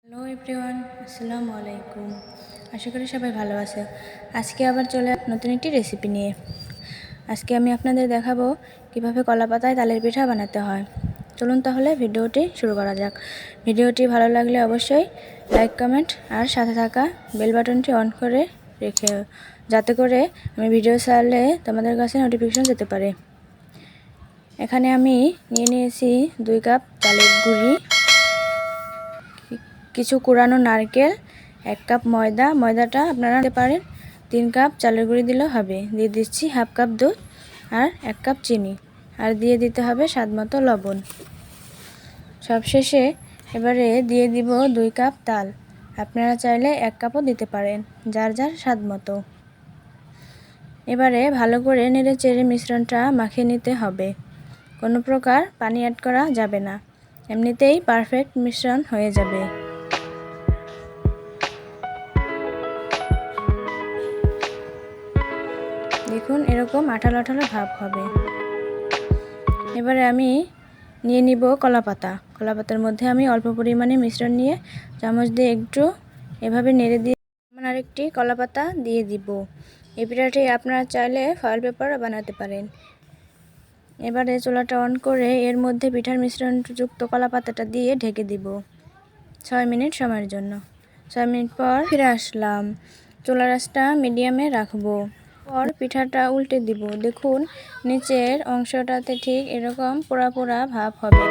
Hello everyone, আসসালামু আলাইকুম। আশা করি সবাই ভালো আছে। আজকে আবার চলে নতুন একটি রেসিপি নিয়ে। আজকে আমি আপনাদের দেখাবো কিভাবে কলাপাতায় তালের পিঠা বানাতে হয়। চলুন তাহলে ভিডিওটি শুরু করা যাক। ভিডিওটি ভালো লাগলে অবশ্যই লাইক, কমেন্ট আর সাথে থাকা বেল বাটনটি অন করে রেখে, যাতে করে আমি ভিডিও ছাড়লে তোমাদের কাছে নোটিফিকেশন যেতে পারে। এখানে আমি নিয়ে নিয়েছি 2 কাপ চালের গুঁড়ি, কিছু কুড়ানো নারকেল, 1 কাপ ময়দাটা আপনারা দিতে পারেন। 3 কাপ চালের গুঁড়ি দিলেও হবে। দিয়ে দিচ্ছি হাফ কাপ দুধ আর 1 কাপ চিনি, আর দিয়ে দিতে হবে স্বাদমতো লবণ। সবশেষে এবারে দিয়ে দিব 2 কাপ তাল। আপনারা চাইলে 1 কাপও দিতে পারেন, যার যার স্বাদ মতো। এবারে ভালো করে নেড়ে চেড়ে মিশ্রণটা মাখিয়ে নিতে হবে। কোনো প্রকার পানি অ্যাড করা যাবে না, এমনিতেই পারফেক্ট মিশ্রণ হয়ে যাবে। দেখুন, এরকম আঠালো আঠালো ভাব হবে। এবারে আমি নিয়ে নিব কলাপাতার মধ্যে আমি অল্প পরিমাণে মিশ্রণ নিয়ে চামচ দিয়ে একটু এভাবে নেড়ে দিয়ে আরেকটি কলাপাতা দিয়ে দিব। এই পিঠাটি আপনারা চাইলে ফয়েল পেপার বানাতে পারেন। এবারে চুলাটা অন করে এর মধ্যে পিঠার মিশ্রণযুক্ত কলাপাতাটা দিয়ে ঢেকে দিব 6 মিনিট সময়ের জন্য। 6 মিনিট পর ফিরে আসলাম। চুলার আঁচটা মিডিয়ামে রাখবো। পর পিঠাটা উল্টে দিব। দেখুন, নিচের অংশটাতে ঠিক এরকম পোড়া পোড়া ভাব হবে।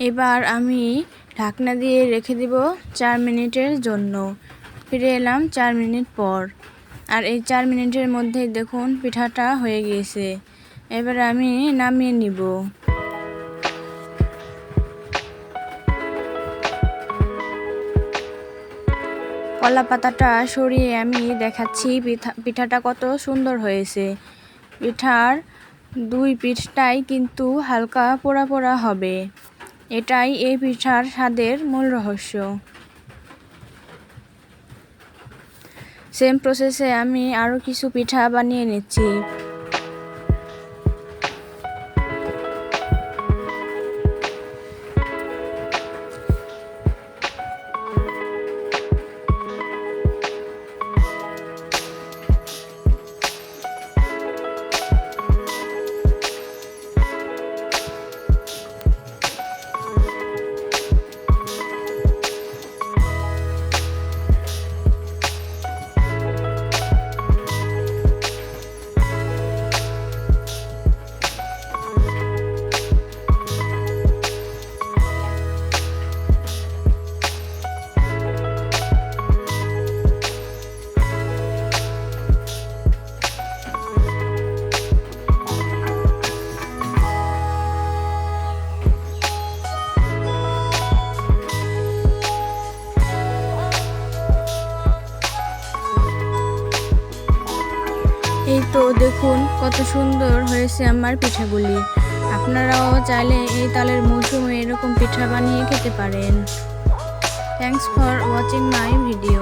এবার আমি ঢাকনা দিয়ে রেখে দিব 4 মিনিটের জন্য। ফিরে এলাম 4 মিনিট পর, আর এই 4 মিনিটের মধ্যেই দেখুন পিঠাটা হয়ে গিয়েছে। এবার আমি নামিয়ে নিব। কলা পাতাটা সরিয়ে আমি দেখাচ্ছি পিঠাটা কত সুন্দর হয়েছে। পিঠার 2 পিঠটাই কিন্তু হালকা পোড়া পোড়া হবে। এটাই এই পিঠার স্বাদের মূল রহস্য। সেম প্রসেসে আমি আরও কিছু পিঠা বানিয়ে নিচ্ছি। এই তো দেখুন কত সুন্দর হয়েছে আমার পিঠাগুলি। আপনারাও চাইলে এই তালের মৌসুমে এরকম পিঠা বানিয়ে খেতে পারেন। Thanks for watching my video.